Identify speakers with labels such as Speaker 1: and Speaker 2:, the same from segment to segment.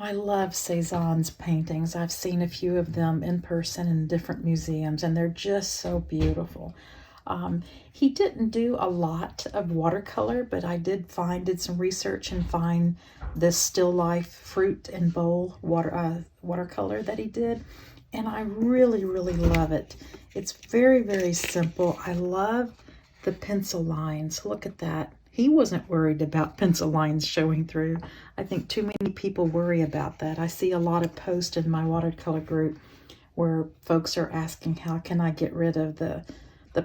Speaker 1: I love Cezanne's paintings. I've seen a few of them in person in different museums, and they're just so beautiful. He didn't do a lot of watercolor, but I did some research and find this still life fruit and bowl watercolor that he did, and I really, really love it. It's very, very simple. I love the pencil lines. Look at that. He wasn't worried about pencil lines showing through. I think too many people worry about that. I see a lot of posts in my watercolor group where folks are asking, how can I get rid of the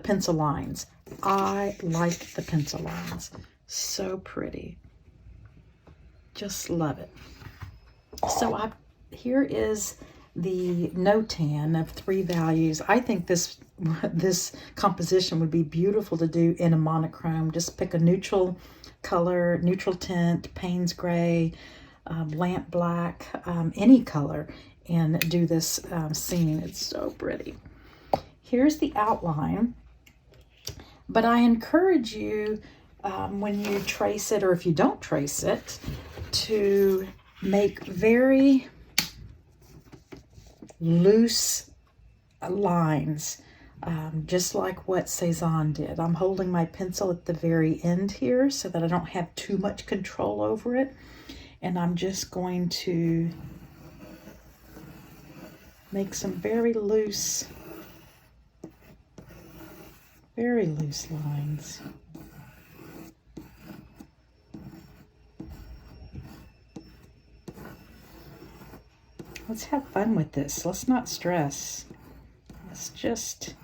Speaker 1: pencil lines? I like the pencil lines. So pretty. Just love it. So here is the no-tan of 3 values. I think this composition would be beautiful to do in a monochrome. Just pick a neutral color, neutral tint, Payne's gray, lamp black, any color, and do this scene. It's so pretty. Here's the outline, but I encourage you when you trace it, or if you don't trace it, to make very loose lines, just like what Cezanne did. I'm holding my pencil at the very end here so that I don't have too much control over it, and I'm just going to make some very loose lines. Let's have fun with this. Let's not stress. Let's just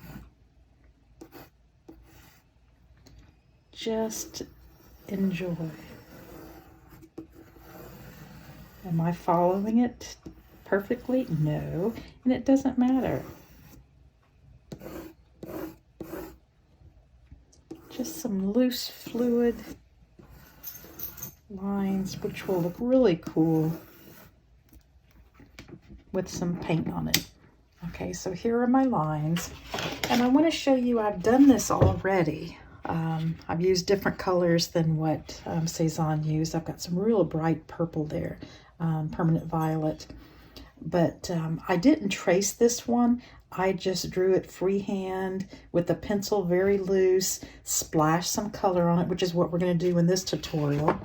Speaker 1: enjoy. Am I following it perfectly? No, and it doesn't matter. Just some loose fluid lines, which will look really cool with some paint on it. Okay, so here are my lines, and I want to show you I've done this already. I've used different colors than what Cezanne used. I've got some real bright purple there, permanent violet, but I didn't trace this one. I just drew it freehand with the pencil very loose, splashed some color on it, which is what we're going to do in this tutorial,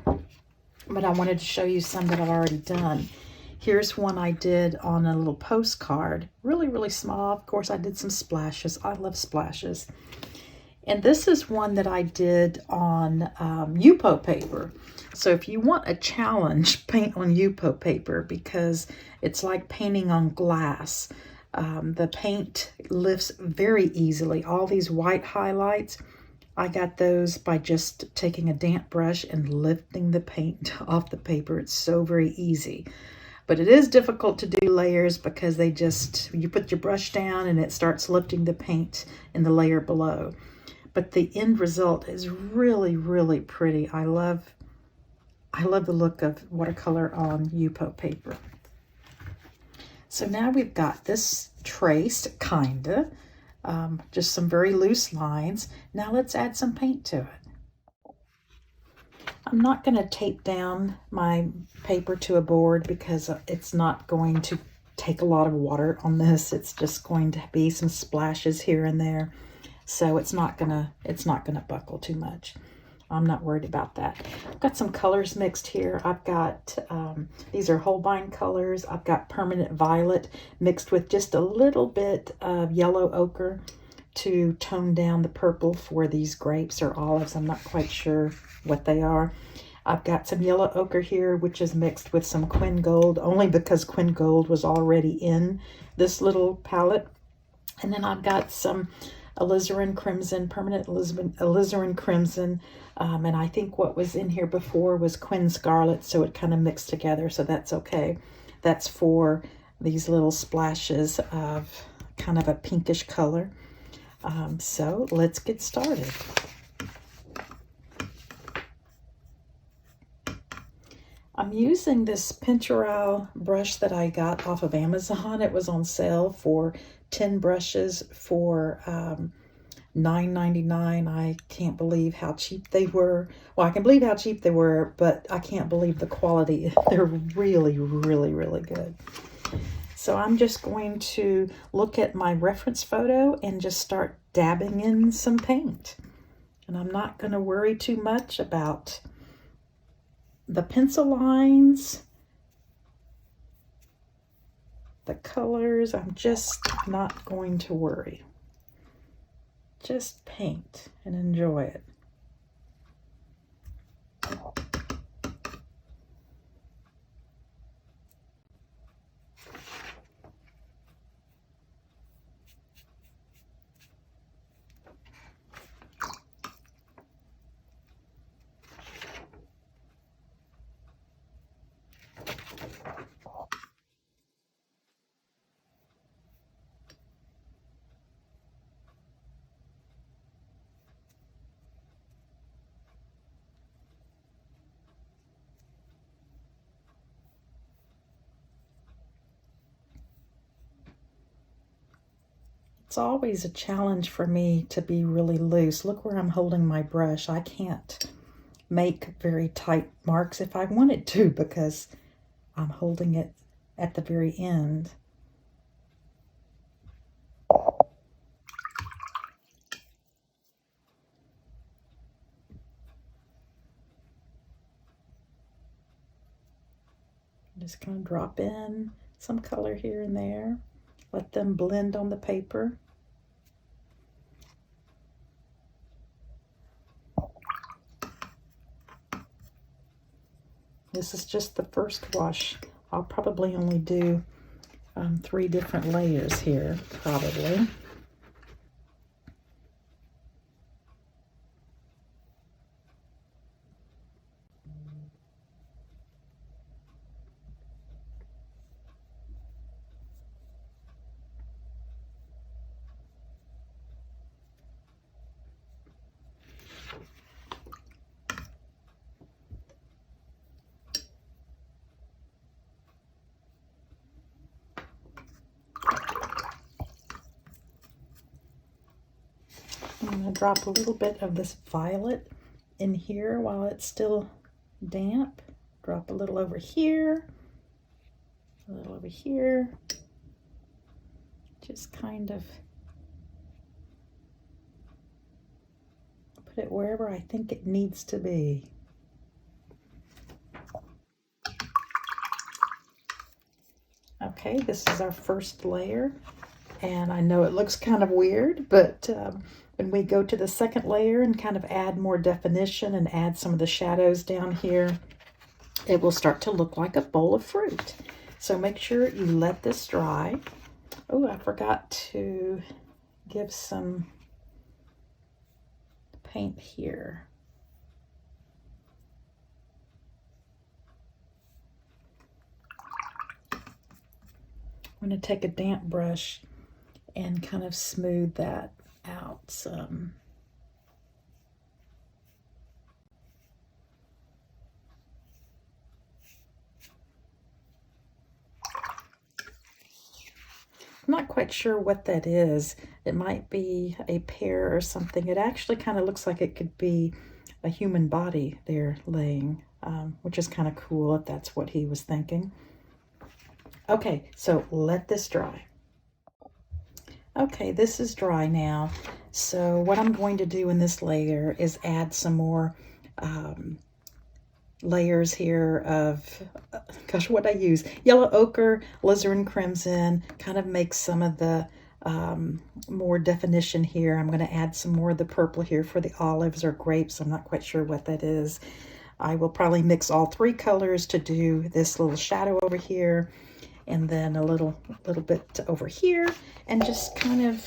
Speaker 1: but I wanted to show you some that I've already done. Here's one I did on a little postcard, really, really small. Of course, I did some splashes. I love splashes. And this is one that I did on Yupo paper. So if you want a challenge, paint on Yupo paper, because it's like painting on glass. The paint lifts very easily. All these white highlights, I got those by just taking a damp brush and lifting the paint off the paper. It's so very easy. But it is difficult to do layers because you put your brush down and it starts lifting the paint in the layer below. But the end result is really, really pretty. I love the look of watercolor on Yupo paper. So now we've got this traced, kinda, just some very loose lines. Now let's add some paint to it. I'm not going to tape down my paper to a board because it's not going to take a lot of water on this. It's just going to be some splashes here and there. So it's not gonna buckle too much. I'm not worried about that. I've got some colors mixed here. I've got, these are Holbein colors. I've got permanent violet mixed with just a little bit of yellow ochre to tone down the purple for these grapes or olives. I'm not quite sure what they are. I've got some yellow ochre here, which is mixed with some Quin Gold, only because Quin Gold was already in this little palette. And then I've got some alizarin crimson, permanent alizarin crimson, and I think what was in here before was Quin Scarlet, so it kind of mixed together, so that's okay. That's for these little splashes of kind of a pinkish color. So let's get started. I'm using this Pinturale brush that I got off of Amazon. It was on sale for 10 brushes for $9.99. I can't believe how cheap they were. Well, I can believe how cheap they were, but I can't believe the quality. They're really, really, really good. So I'm just going to look at my reference photo and just start dabbing in some paint. And I'm not going to worry too much about the pencil lines, the colors. I'm just not going to worry. Just paint and enjoy it. It's always a challenge for me to be really loose. Look where I'm holding my brush. I can't make very tight marks if I wanted to because I'm holding it at the very end. Just kind of drop in some color here and there. Let them blend on the paper. This is just the first wash. I'll probably only do 3 different layers here, probably. I'm going to drop a little bit of this violet in here while it's still damp. Drop a little over here, a little over here. Just kind of put it wherever I think it needs to be. Okay, this is our first layer, and I know it looks kind of weird, but when we go to the second layer and kind of add more definition and add some of the shadows down here, it will start to look like a bowl of fruit. So make sure you let this dry. Oh, I forgot to give some paint here. I'm going to take a damp brush and kind of smooth that out some. I'm not quite sure what that is. It might be a pear or something. It actually kind of looks like it could be a human body there laying, which is kind of cool if that's what he was thinking. Okay, so let this dry. Okay, this is dry now. So what I'm going to do in this layer is add some more layers here of, gosh, what I use, yellow ochre, alizarin crimson, kind of make some of the more definition here. I'm going to add some more of the purple here for the olives or grapes. I'm not quite sure what that is. I will probably mix all 3 colors to do this little shadow over here, and then a little bit over here, and just kind of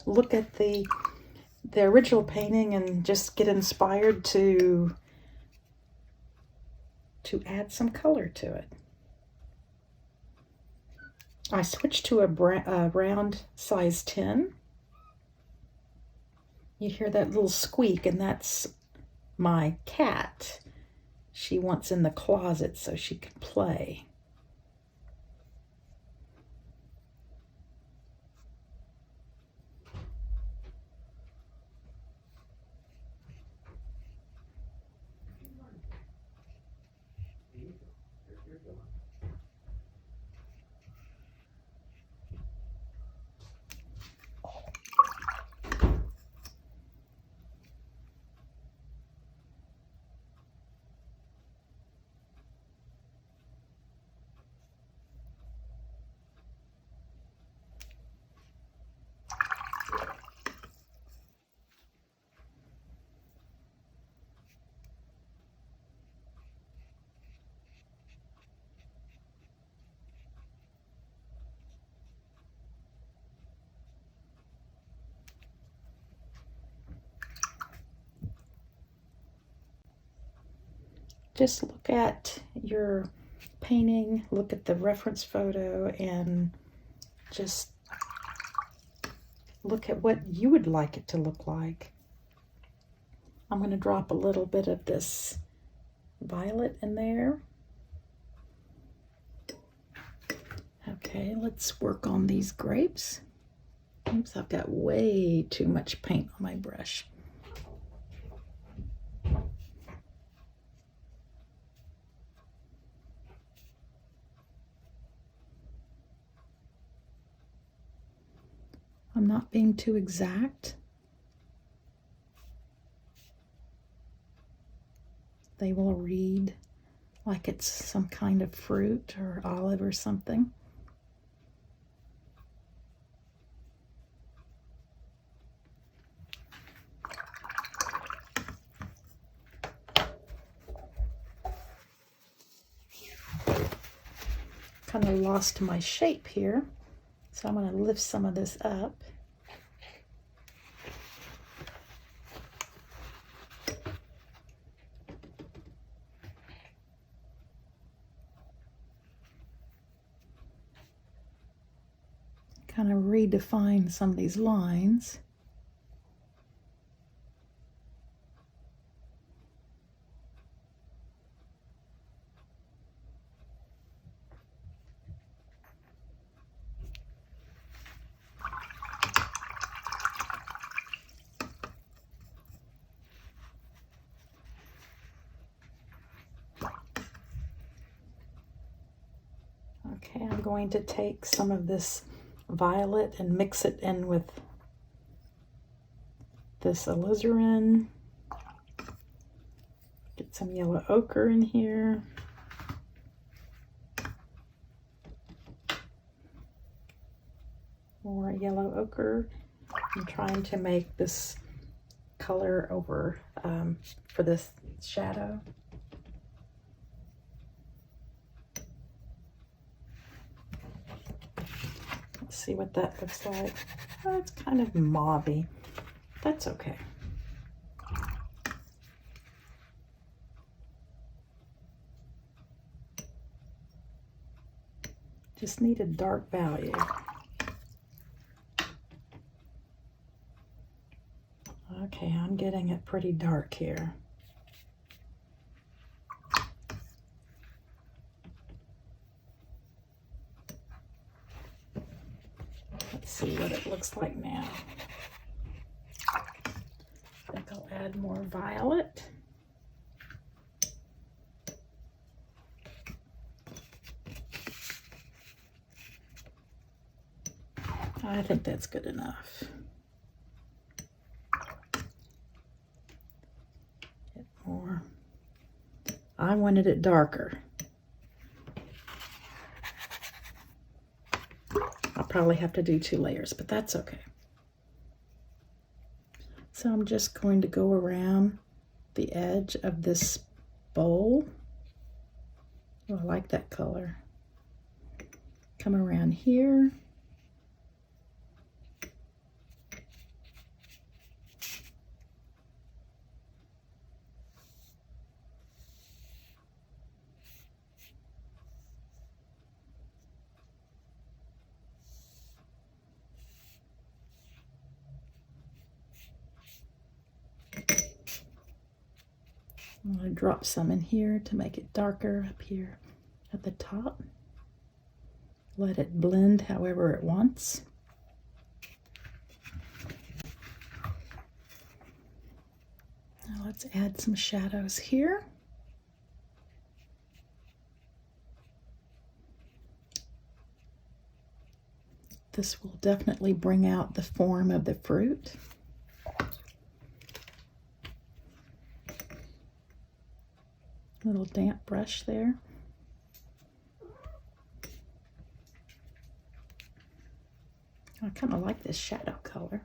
Speaker 1: look at the original painting and just get inspired to add some color to it. I switched to a round size 10. You hear that little squeak, and that's my cat. She wants in the closet so she can play. just look at your painting, look at the reference photo, and just look at what you would like it to look like. I'm going to drop a little bit of this violet in there. Okay, let's work on these grapes. Oops, I've got way too much paint on my brush. I'm not being too exact. They will read like it's some kind of fruit or olive or something. Kind of lost my shape here, so I'm going to lift some of this up. Kind of redefine some of these lines. Okay, I'm going to take some of this violet and mix it in with this alizarin. Get some yellow ochre in here. More yellow ochre. I'm trying to make this color over for this shadow. Let's see what that looks like. Oh, it's kind of mauve-y. That's okay. Just need a dark value. Okay, I'm getting it pretty dark here. Let's see what it looks like now. I think I'll add more violet. I think that's good enough. Get more. I wanted it darker. I'll probably have to do 2 layers, but that's okay. So I'm just going to go around the edge of this bowl. Oh, I like that color. Come around here. I'm going to drop some in here to make it darker up here at the top. Let it blend however it wants. Now let's add some shadows here. This will definitely bring out the form of the fruit. Little damp brush there. I kind of like this shadow color.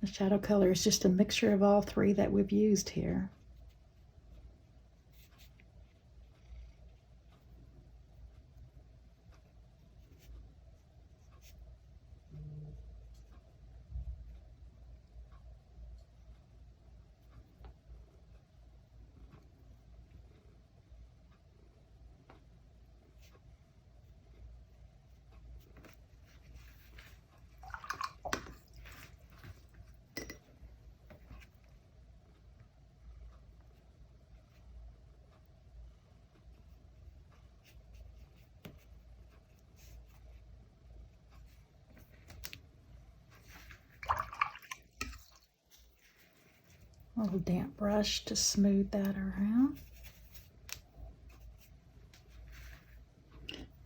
Speaker 1: The shadow color is just a mixture of all 3 that we've used here. A little damp brush to smooth that around.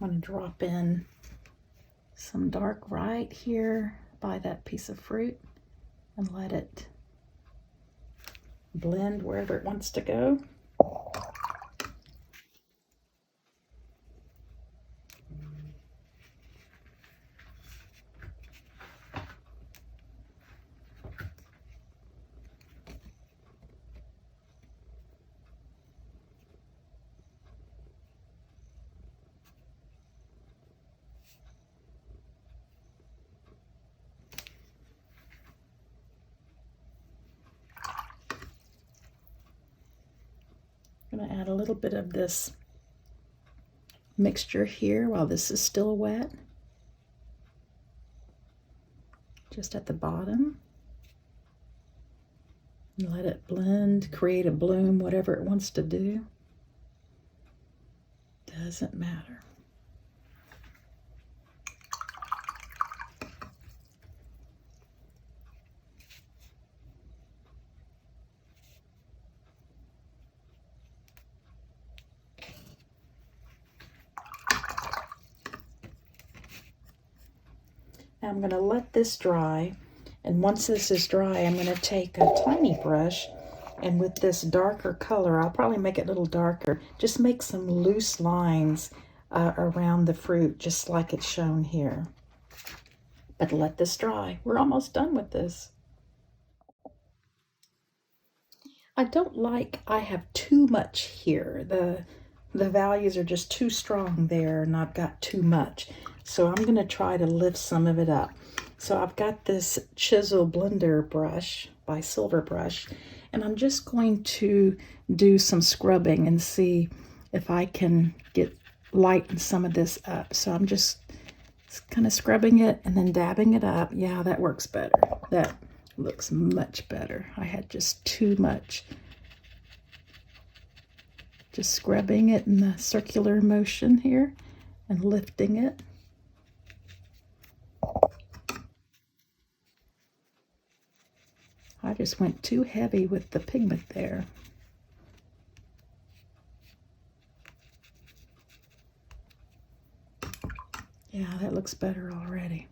Speaker 1: I'm going to drop in some dark right here by that piece of fruit and let it blend wherever it wants to go. I'm going to add a little bit of this mixture here while this is still wet, just at the bottom, and let it blend, create a bloom, whatever it wants to do. Doesn't matter. Now I'm going to let this dry, and once this is dry, I'm going to take a tiny brush, and with this darker color, I'll probably make it a little darker, just make some loose lines around the fruit, just like it's shown here. But let this dry. We're almost done with this. I don't like, I have too much here. The values are just too strong there, and I've got too much. So I'm going to try to lift some of it up. So I've got this chisel blender brush by Silver Brush, and I'm just going to do some scrubbing and see if I can lighten some of this up. So I'm just kind of scrubbing it and then dabbing it up. Yeah, that works better. That looks much better. I had just too much. Just scrubbing it in the circular motion here and lifting it. I just went too heavy with the pigment there. Yeah, that looks better already.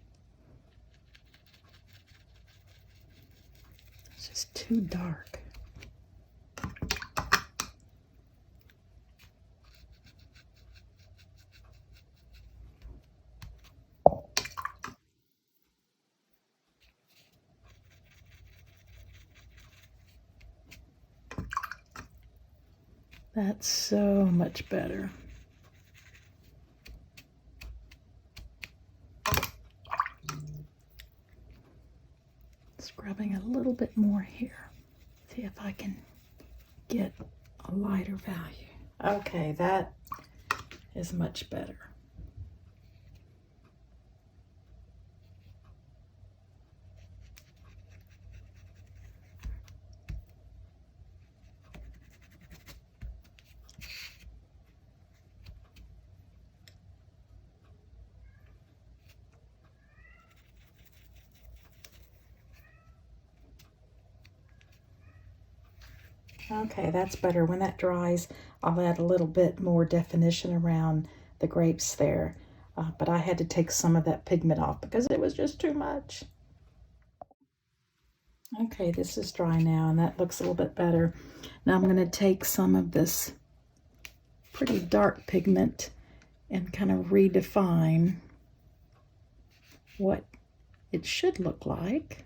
Speaker 1: It's just too dark. That's so much better. Scrubbing a little bit more here. See if I can get a lighter value. Okay, that is much better. Okay, that's better. When that dries, I'll add a little bit more definition around the grapes there. But I had to take some of that pigment off because it was just too much. Okay, this is dry now, and that looks a little bit better. Now I'm going to take some of this pretty dark pigment and kind of redefine what it should look like.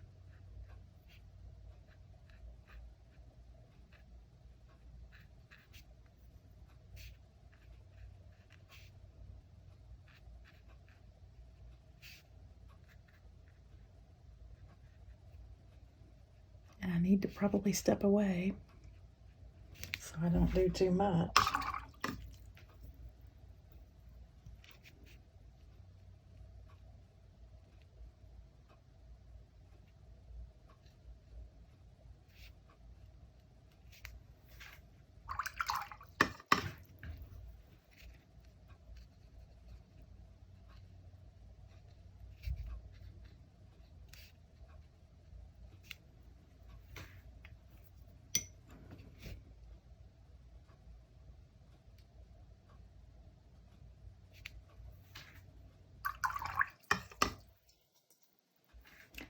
Speaker 1: And I need to probably step away so I don't do too much.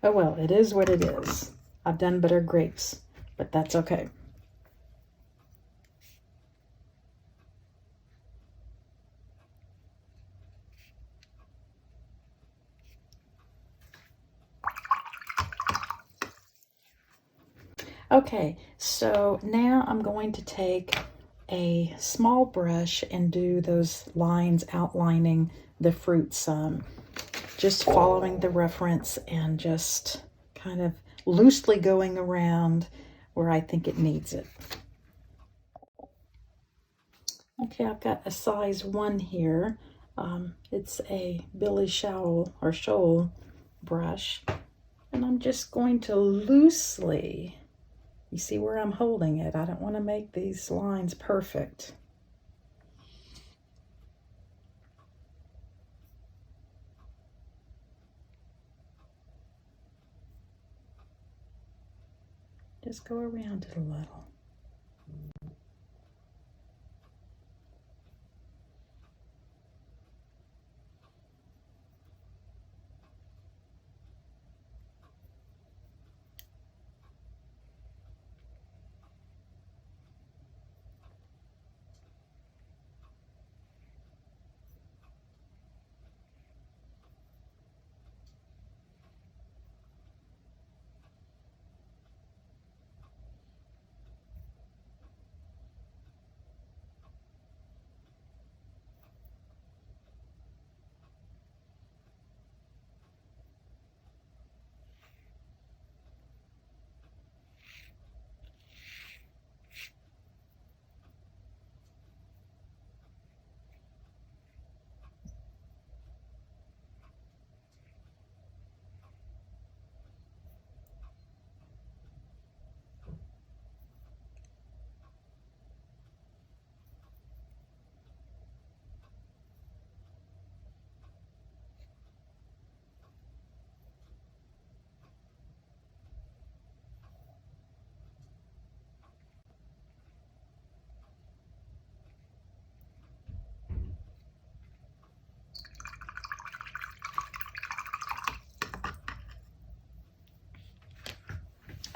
Speaker 1: Oh well, it is what it is. I've done better grapes, but that's okay. Okay, so now I'm going to take a small brush and do those lines outlining the fruit some. Just following the reference and just kind of loosely going around where I think it needs it. Okay, I've got a size 1 here. It's a Billy Showl or Shoal brush. And I'm just going to loosely, you see where I'm holding it. I don't want to make these lines perfect. Just go around it a little.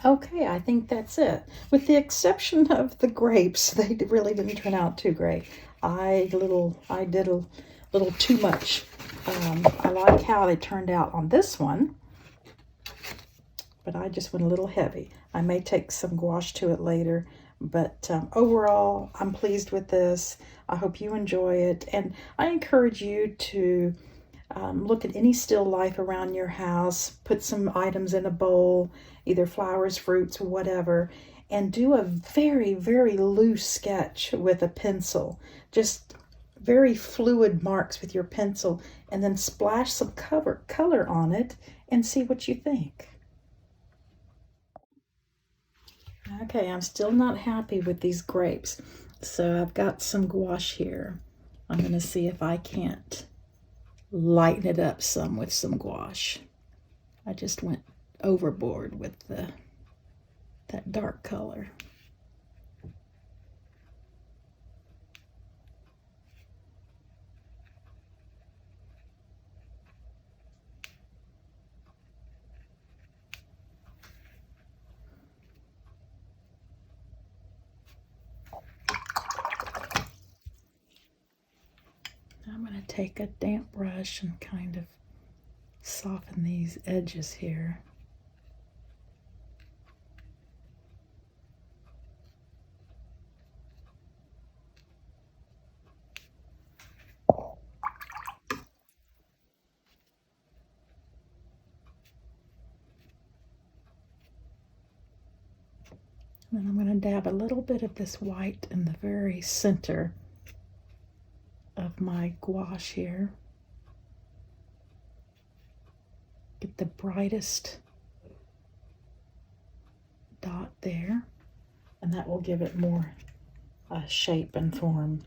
Speaker 1: Okay, I think that's it. With the exception of the grapes, they really didn't turn out too great. I did a little too much. I like how they turned out on this one, but I just went a little heavy. I may take some gouache to it later, but overall, I'm pleased with this. I hope you enjoy it, and I encourage you to look at any still life around your house, put some items in a bowl, either flowers, fruits, whatever, and do a very, very loose sketch with a pencil. Just very fluid marks with your pencil, and then splash some color on it and see what you think. Okay, I'm still not happy with these grapes, so I've got some gouache here. I'm going to see if I can't lighten it up some with some gouache. I just went overboard with that dark color. I'm going to take a damp brush and kind of soften these edges here. And I'm going to dab a little bit of this white in the very center of my gouache here. Get the brightest dot there, and that will give it more shape and form.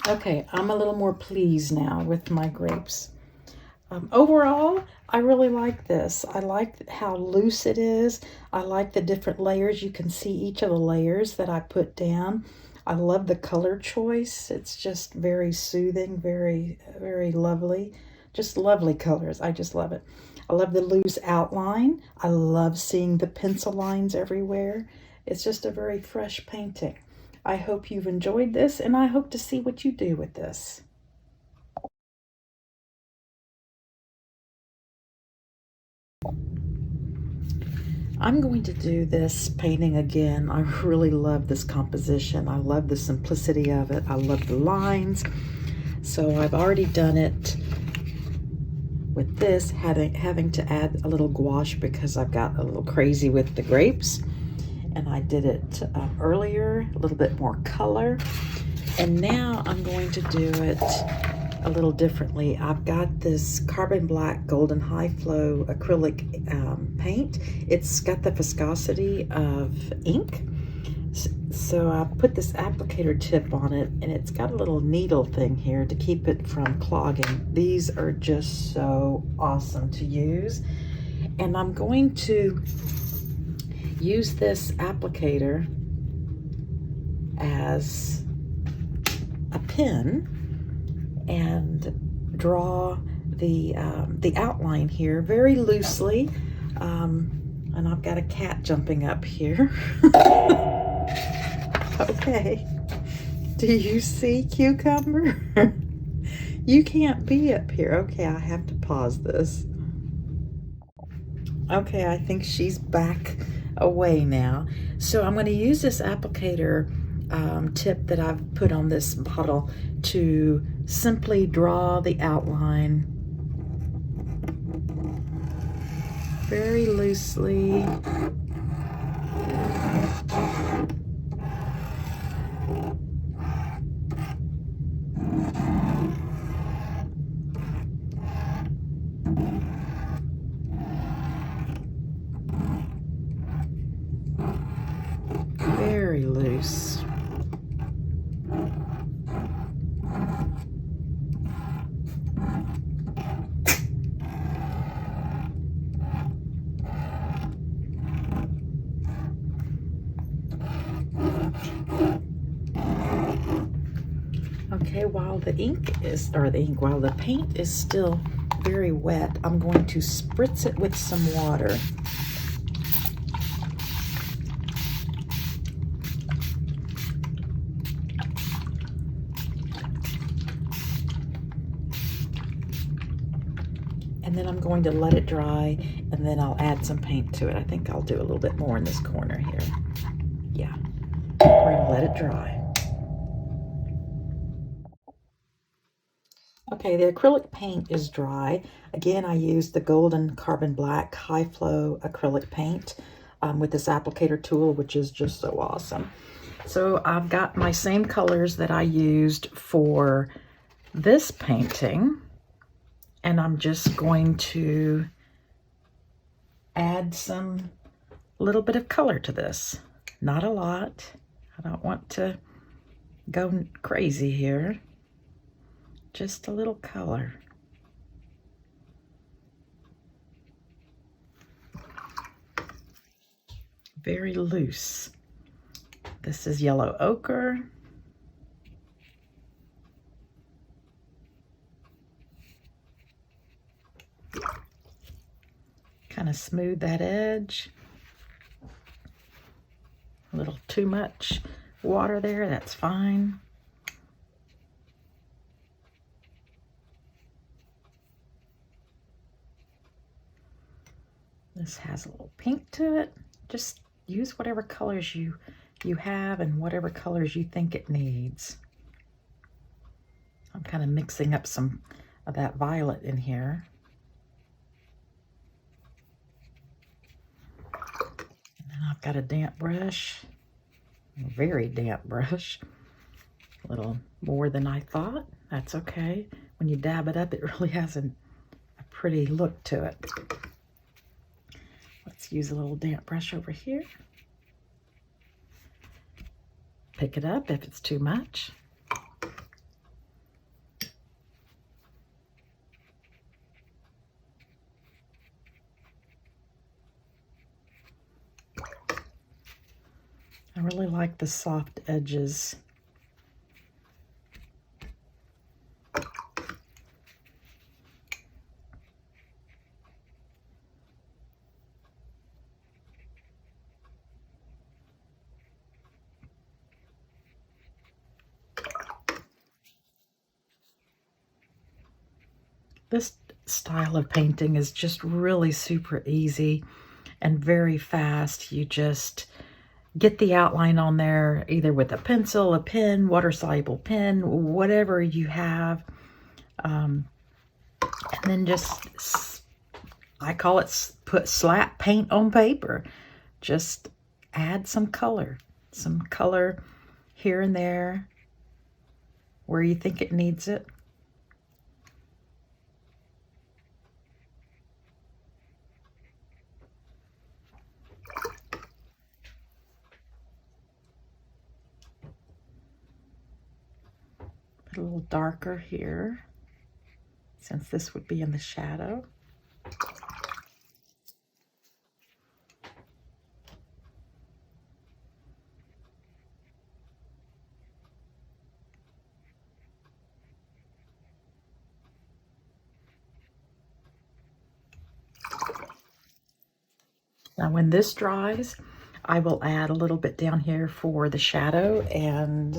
Speaker 1: Okay, I'm a little more pleased now with my grapes. Overall, I really like this. I like how loose it is. I like the different layers. You can see each of the layers that I put down. I love the color choice. It's just very soothing, very, very lovely. Just lovely colors. I just love it. I love the loose outline. I love seeing the pencil lines everywhere. It's just a very fresh painting. I hope you've enjoyed this, and I hope to see what you do with this. I'm going to do this painting again. I really love this composition. I love the simplicity of it. I love the lines. So I've already done it with this, having to add a little gouache because I've got a little crazy with the grapes. And I did it earlier, a little bit more color. And now I'm going to do it a little differently. I've got this carbon black golden high flow acrylic paint. It's got the viscosity of ink. So I put this applicator tip on it, and it's got a little needle thing here to keep it from clogging. These are just so awesome to use. And I'm going to use this applicator as a pen and draw the outline here very loosely. And I've got a cat jumping up here. Okay, do you see, Cucumber? You can't be up here. Okay, I have to pause this. Okay, I think she's back away now. So I'm going to use this applicator tip that I've put on this bottle to simply draw the outline very loosely. Very loose. Okay, while the while the paint is still very wet, I'm going to spritz it with some water. And then I'm going to let it dry, and then I'll add some paint to it. I think I'll do a little bit more in this corner here. Yeah, we're gonna let it dry. Okay, the acrylic paint is dry. Again, I used the golden carbon black high flow acrylic paint with this applicator tool, which is just so awesome. So I've got my same colors that I used for this painting, and I'm just going to add some little bit of color to this. Not a lot. I don't want to go crazy here. Just a little color. Very loose. This is yellow ochre. Kind of smooth that edge. A little too much water there, that's fine. This has a little pink to it. Just use whatever colors you have and whatever colors you think it needs. I'm kind of mixing up some of that violet in here. And then I've got a damp brush, a very damp brush. A little more than I thought. That's okay. When you dab it up, it really has a pretty look to it. Let's use a little damp brush over here. Pick it up if it's too much. I really like the soft edges. This style of painting is just really super easy and very fast. You just get the outline on there either with a pencil, a pen, water-soluble pen, whatever you have. And then just, I call it put slap paint on paper. Just add some color here and there where you think it needs it. Put a little darker here, since this would be in the shadow. Now when this dries, I will add a little bit down here for the shadow and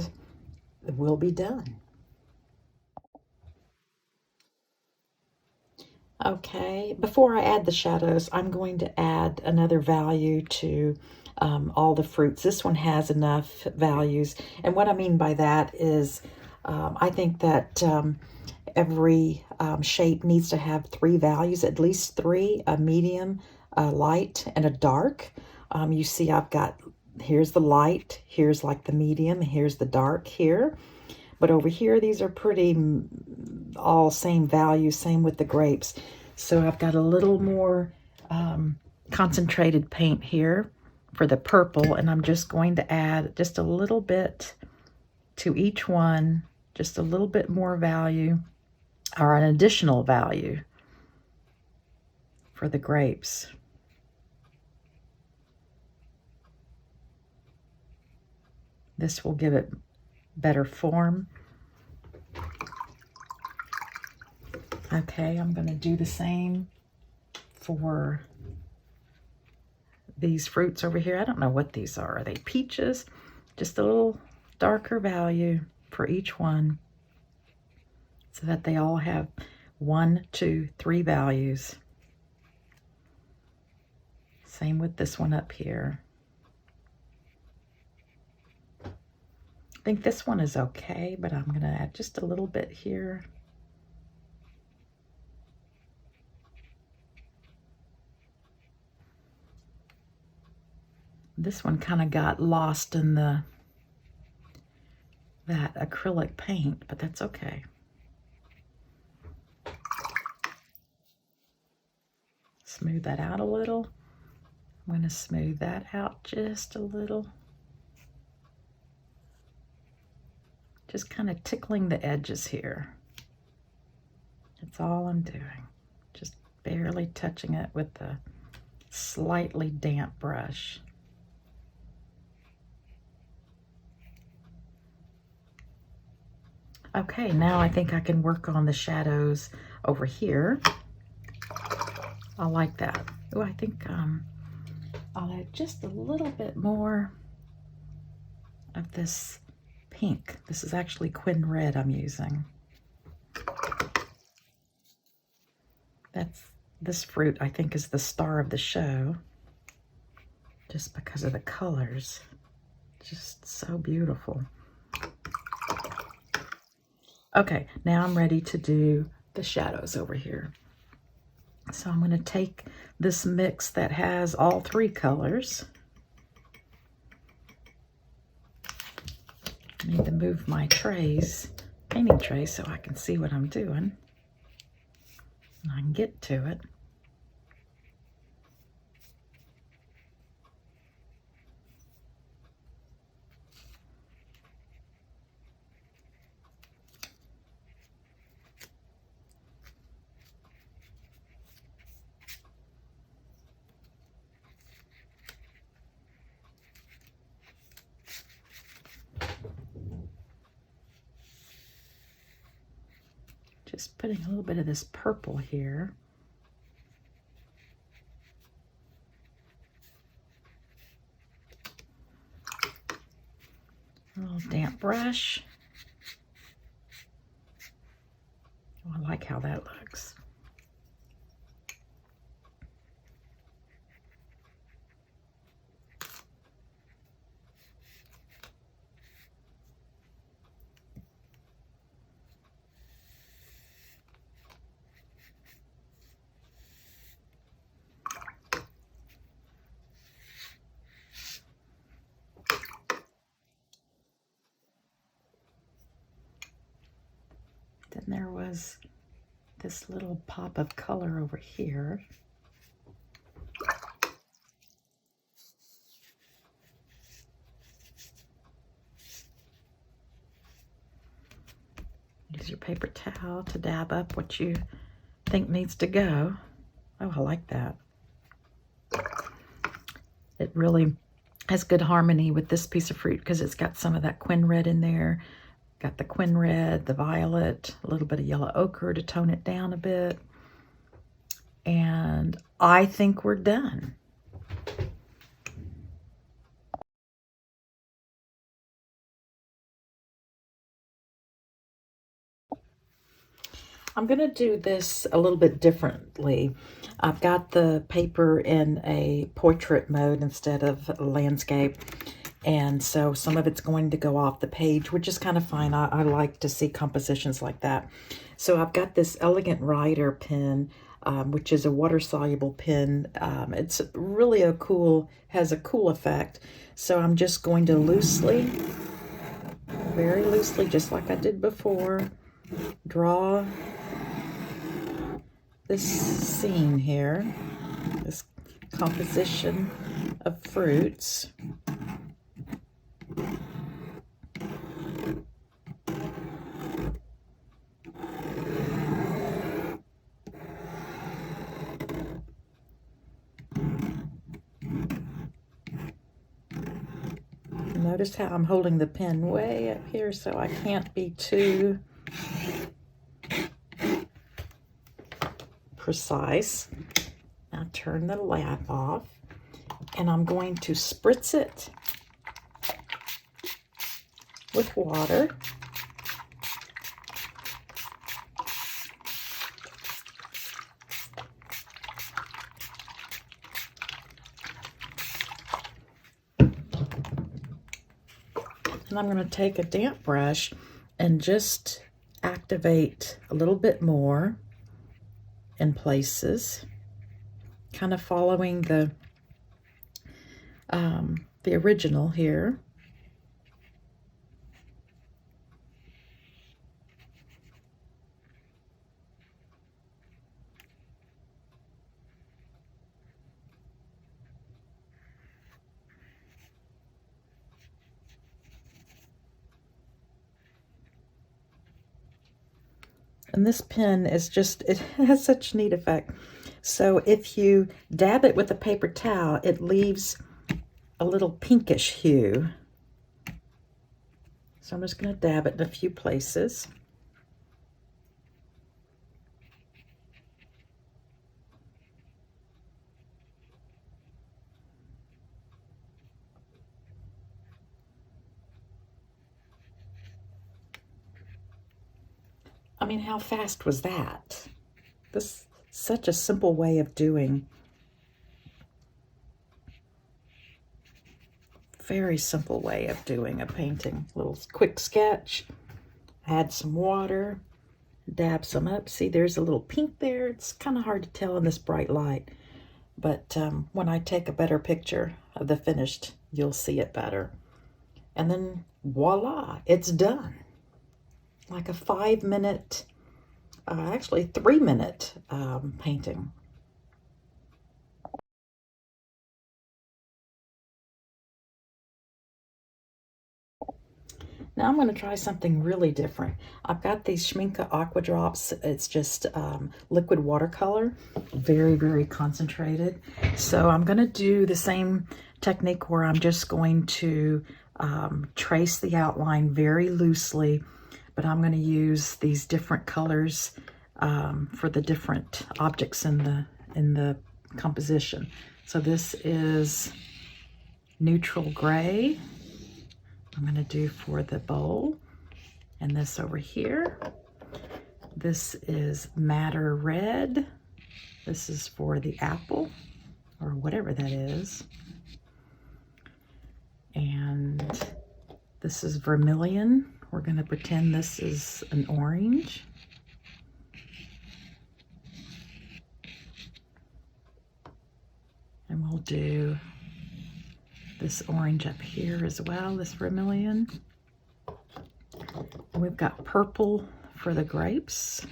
Speaker 1: we'll be done. Okay, before I add the shadows, I'm going to add another value to all the fruits. This one has enough values, and what I mean by that is I think that every shape needs to have 3 values, at least 3, a medium, a light, and a dark. You see I've got, here's the light, here's like the medium, here's the dark here. But over here, these are pretty all same value, same with the grapes. So I've got a little more concentrated paint here for the purple, and I'm just going to add just a little bit to each one, just a little bit more value, or an additional value for the grapes. This will give it better form. Okay, I'm going to do the same for these fruits over here. I don't know what these are. Are they peaches? Just a little darker value for each one so that they all have 1, 2, 3 values. Same with this one up here. I think this one is okay, but I'm going to add just a little bit here. This one kind of got lost in that acrylic paint, but that's okay. Smooth that out a little. I'm going to smooth that out just a little. Just kind of tickling the edges here. That's all I'm doing. Just barely touching it with the slightly damp brush. Okay, now I think I can work on the shadows over here. I like that. Oh, I think I'll add just a little bit more of this pink. This is actually Quin Red I'm using. This fruit I think is the star of the show, just because of the colors. Just so beautiful. Okay, now I'm ready to do the shadows over here. So I'm going to take this mix that has all 3 colors. I need to move my painting trays, so I can see what I'm doing. And I can get to it. Just putting a little bit of this purple here. A little damp brush. Oh, I like how that looks. this little pop of color over here. Use your paper towel to dab up what you think needs to go. Oh, I like that. It really has good harmony with this piece of fruit because it's got some of that quin red in there. Got the quin red, the violet, a little bit of yellow ochre to tone it down a bit. And I think we're done. I'm going to do this a little bit differently. I've got the paper in a portrait mode instead of landscape, and so some of it's going to go off the page, which is kind of fine. I like to see compositions like that. So I've got this Elegant Writer pen, which is a water-soluble pen. It's really has a cool effect. So I'm just going to loosely, very loosely, just like I did before, draw this scene here, this composition of fruits. Notice how I'm holding the pen way up here so I can't be too precise. Now turn the lap off, and I'm going to spritz it with water. And I'm going to take a damp brush and just activate a little bit more in places, kind of following the original here. And this pen is just, it has such a neat effect. So if you dab it with a paper towel, it leaves a little pinkish hue. So I'm just going to dab it in a few places. I mean, how fast was that? This is such a simple way of doing. Very simple way of doing a painting. Little quick sketch. Add some water. Dab some up. See, there's a little pink there. It's kind of hard to tell in this bright light. But when I take a better picture of the finished, you'll see it better. And then voila, it's done. Like a 5-minute, actually 3-minute painting. Now I'm going to try something really different. I've got these Schmincke Aqua Drops. It's just liquid watercolor, very, very concentrated. So I'm going to do the same technique where I'm just going to trace the outline very loosely, but I'm going to use these different colors for the different objects in the composition. So this is neutral gray. I'm going to do for the bowl, and this over here. This is madder red. This is for the apple, or whatever that is. And this is vermilion. We're going to pretend this is an orange. And we'll do this orange up here as well, this vermilion. And we've got purple for the grapes.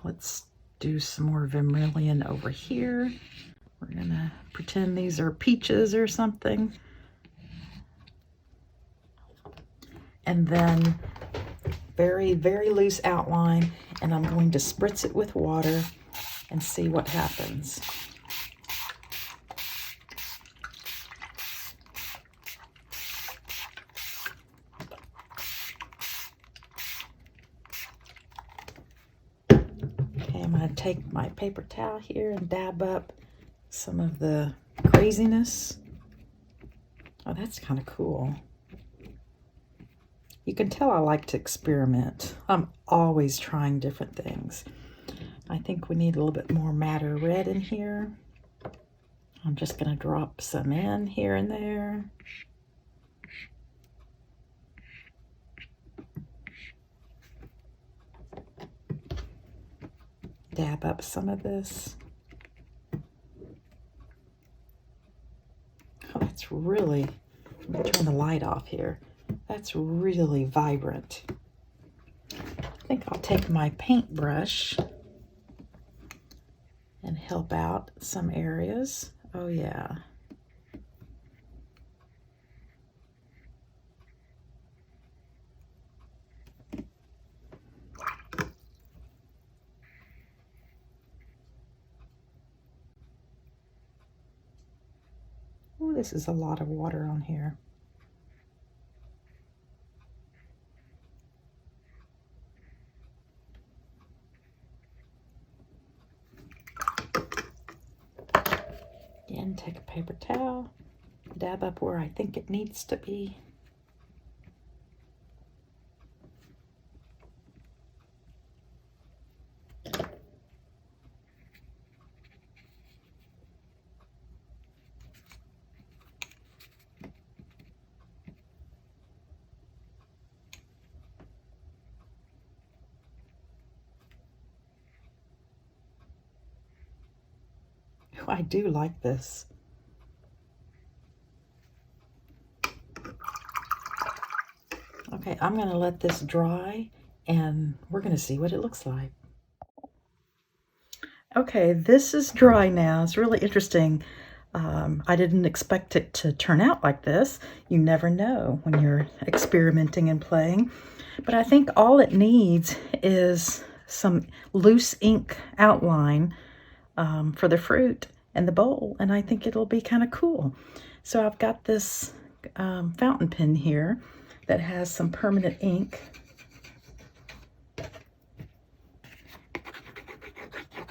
Speaker 1: let's do some more vermilion over here. We're gonna pretend these are peaches or something. And then very, very loose outline, and I'm going to spritz it with water and see what happens. Okay, I'm going to take my paper towel here and dab up some of the craziness. Oh, that's kind of cool. You can tell I like to experiment. I'm always trying different things. I think we need a little bit more madder red in here. I'm just going to drop some in here and there. Dab up some of this. Oh, that's really, let me turn the light off here. That's really vibrant. I think I'll take my paintbrush and help out some areas. Oh yeah. Oh, this is a lot of water on here. Again, take a paper towel, dab up where I think it needs to be. Oh, I do like this. Okay, I'm going to let this dry and we're going to see what it looks like. Okay, this is dry now. It's really interesting. I didn't expect it to turn out like this. You never know when you're experimenting and playing. But I think all it needs is some loose ink outline for the fruit and the bowl, and I think it'll be kind of cool. So I've got this fountain pen here that has some permanent ink.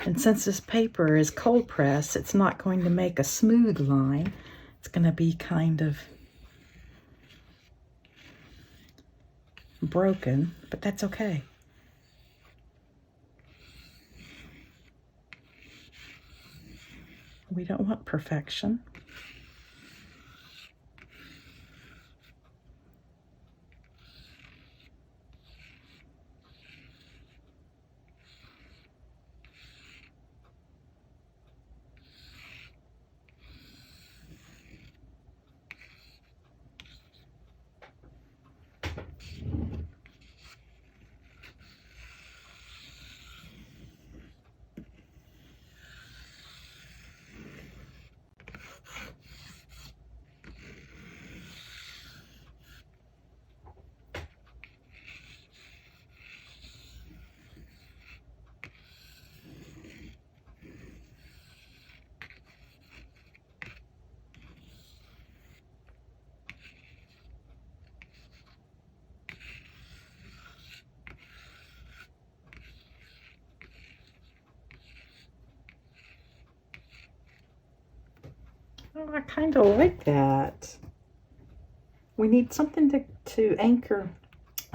Speaker 1: And since this paper is cold pressed, it's not going to make a smooth line. It's going to be kind of broken, but that's okay. We don't want perfection. Oh, I kind of like that. We need something to anchor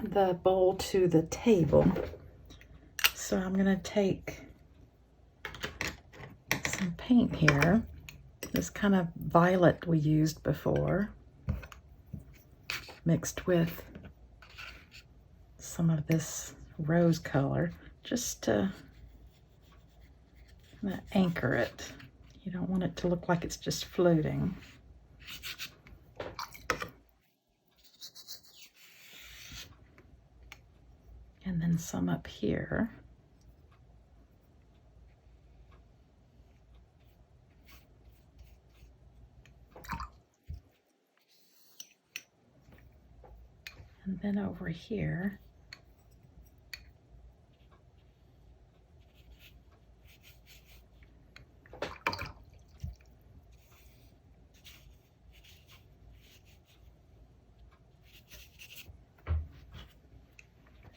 Speaker 1: the bowl to the table. So I'm going to take some paint here. This kind of violet we used before, mixed with some of this rose color, just to anchor it. You don't want it to look like it's just floating. And then some up here. And then over here,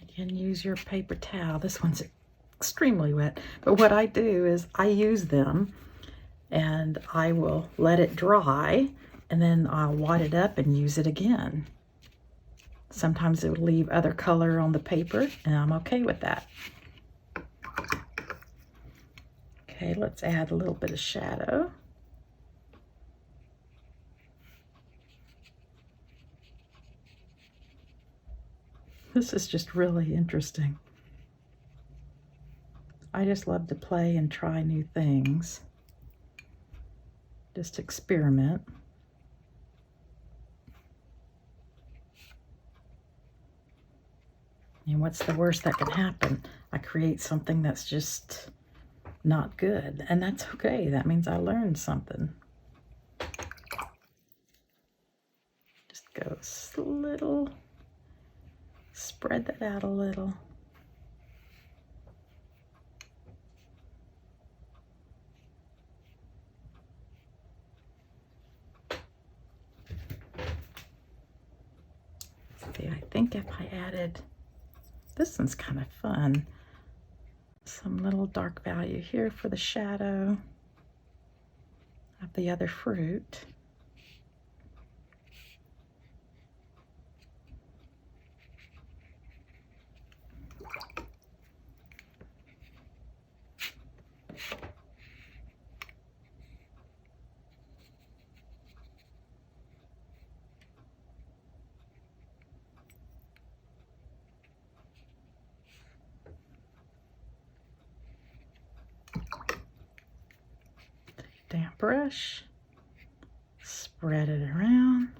Speaker 1: you can use your paper towel. This one's extremely wet, but what I do is I use them and I will let it dry, and then I'll wad it up and use it again. Sometimes it will leave other color on the paper, and I'm okay with that. Okay, let's add a little bit of shadow. This is just really interesting. I just love to play and try new things. Just experiment. And what's the worst that can happen? I create something that's just not good, and that's okay. That means I learned something. Just go a little, spread that out a little. See, I think if I added, this one's kind of fun, some little dark value here for the shadow of the other fruit. Damp brush, spread it around.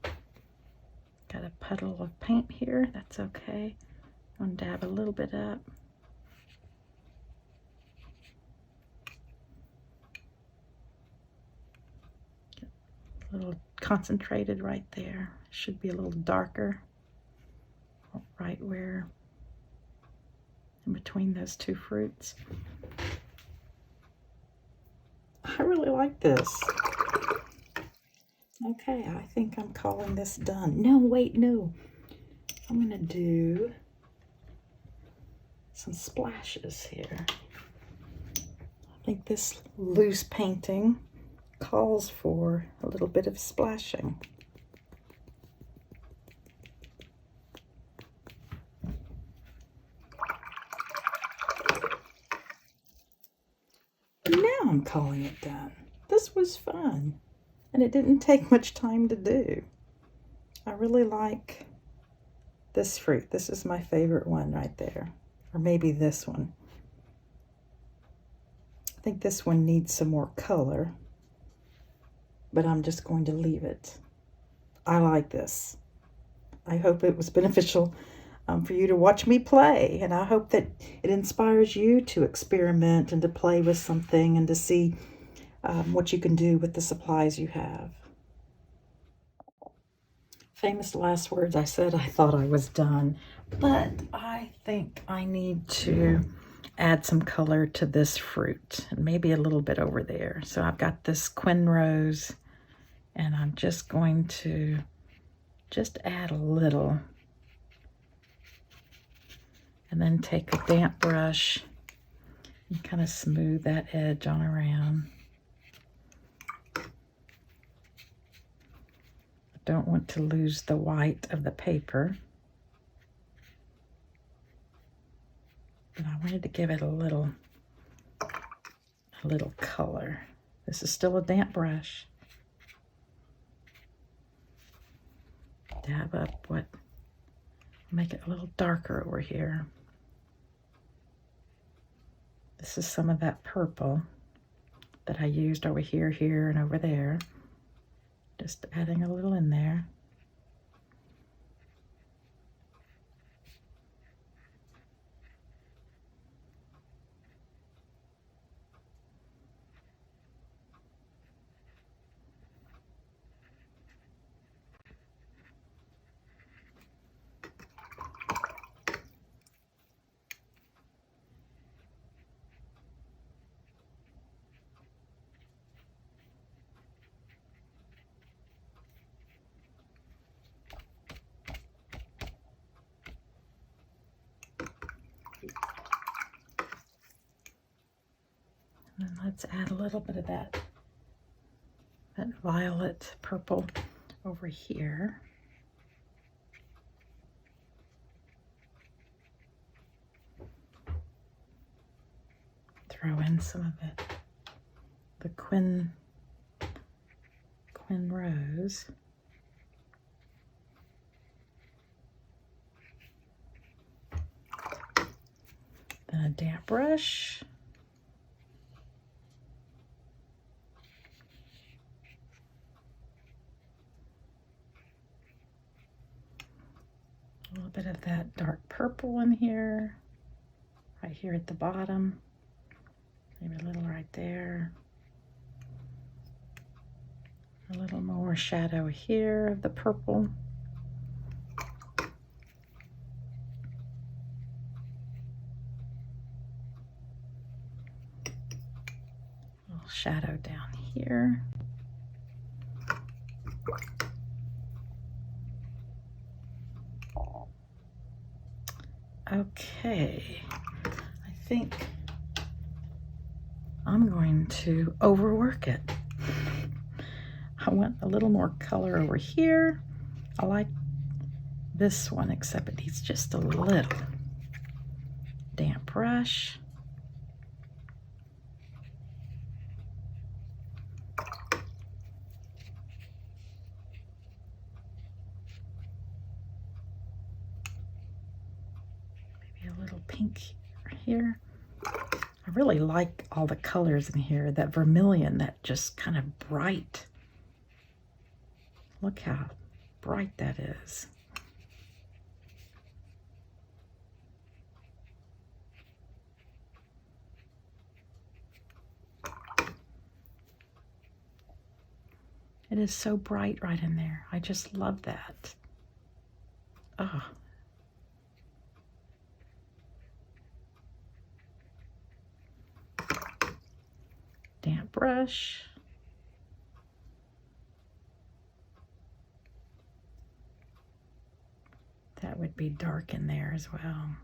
Speaker 1: Got a puddle of paint here, that's okay. I'm gonna dab a little bit up. Get a little concentrated right there. Should be a little darker, right where, in between those two fruits. I really like this. Okay, I think I'm calling this done. No, wait, no. I'm gonna do some splashes here. I think this loose painting calls for a little bit of splashing. Now I'm calling it done. This was fun, and it didn't take much time to do. I really like this fruit. This is my favorite one right there, or maybe this one. I think this one needs some more color, but I'm just going to leave it. I like this. I hope it was beneficial for you to watch me play, and I hope that it inspires you to experiment and to play with something and to see what you can do with the supplies you have. Famous last words. I said I thought I was done, but I think I need to add some color to this fruit, and maybe a little bit over there. So I've got this Quin Rose, and I'm just going to just add a little, and then take a damp brush and kind of smooth that edge on around. I don't want to lose the white of the paper, but I wanted to give it a little color. This is still a damp brush. Dab up what, make it a little darker over here. This is some of that purple that I used over here, here, and over there. Just adding a little in there. let's add a little bit of that violet purple over here. Throw in some of the Quin Rose. Then a damp brush. A little bit of that dark purple in here, right here at the bottom. Maybe a little right there. A little more shadow here of the purple. A little shadow down here. Okay, I think I'm going to overwork it. I want a little more color over here. I like this one, except it needs just a little. Damp brush. Maybe a little pink here. I really like all the colors in here. That vermilion, that just kind of bright. Look how bright that is. It is so bright right in there. I just love that. Oh. Damp brush. That would be dark in there as well.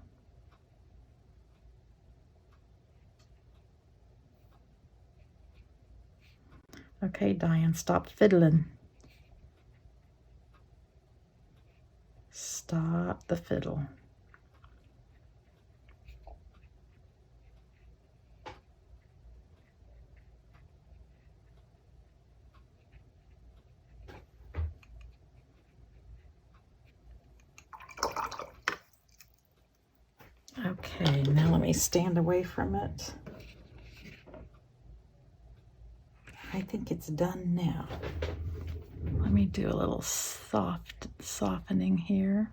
Speaker 1: Okay, Diane, stop fiddling. Stop the fiddle. Okay, now let me stand away from it. I think it's done now. Let me do a little soft softening here.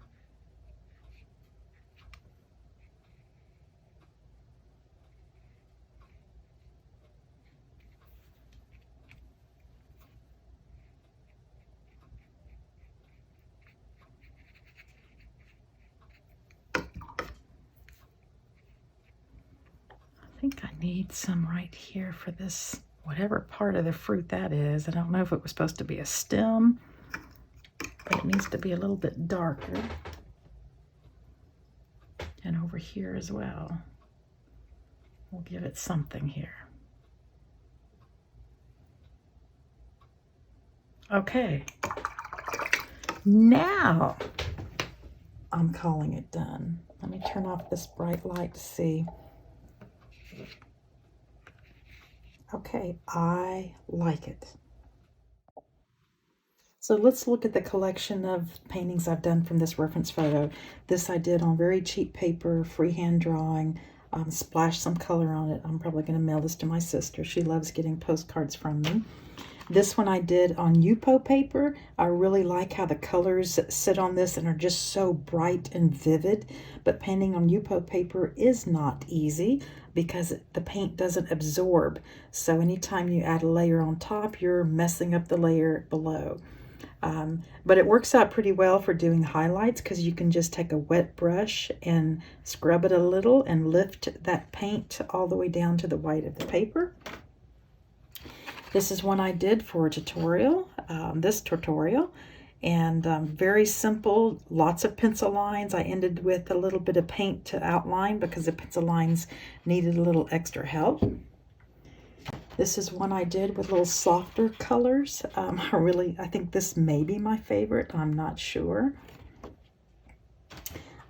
Speaker 1: I think I need some right here for this, whatever part of the fruit that is. I don't know if it was supposed to be a stem, but it needs to be a little bit darker. And over here as well. We'll give it something here. Okay. Now I'm calling it done. Let me turn off this bright light to see. Okay, I like it. So let's look at the collection of paintings I've done from this reference photo. This I did on very cheap paper, freehand drawing, splashed some color on it. I'm probably going to mail this to my sister. She loves getting postcards from me. This one I did on Yupo paper. I really like how the colors sit on this and are just so bright and vivid. But painting on Yupo paper is not easy because the paint doesn't absorb. So anytime you add a layer on top, you're messing up the layer below. But it works out pretty well for doing highlights because you can just take a wet brush and scrub it a little and lift that paint all the way down to the white of the paper. This is one I did for a tutorial, this tutorial, and very simple, lots of pencil lines. I ended with a little bit of paint to outline because the pencil lines needed a little extra help. This is one I did with little softer colors. I think this may be my favorite. I'm not sure.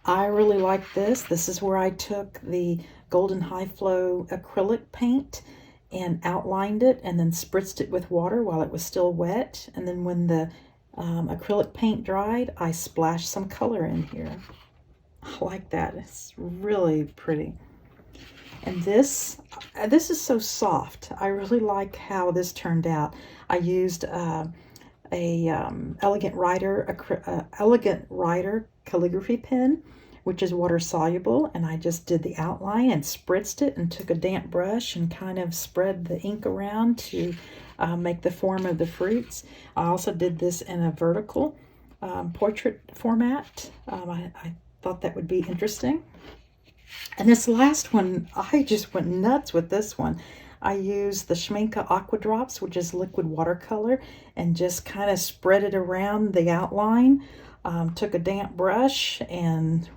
Speaker 1: I really like this. This is where I took the Golden High Flow acrylic paint and outlined it and then spritzed it with water while it was still wet. And then when the acrylic paint dried, I splashed some color in here. I like that. It's really pretty. And this is so soft. I really like how this turned out. I used Elegant Writer calligraphy pen, which is water soluble, and I just did the outline and spritzed it and took a damp brush and kind of spread the ink around to make the form of the fruits. I also did this in a vertical portrait format. I thought that would be interesting. And this last one, I just went nuts with this one. I used the Schmincke Aqua Drops, which is liquid watercolor, and just kind of spread it around the outline. Took a damp brush and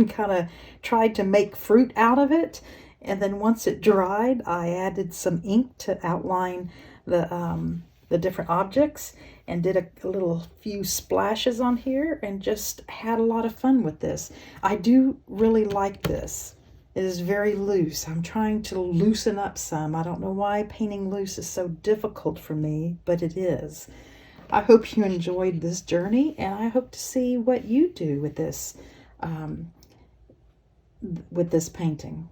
Speaker 1: kind of tried to make fruit out of it. And then once it dried, I added some ink to outline the different objects and did a little few splashes on here and just had a lot of fun with this. I do really like this. It is very loose. I'm trying to loosen up some. I don't know why painting loose is so difficult for me, but it is. I hope you enjoyed this journey, and I hope to see what you do with this painting.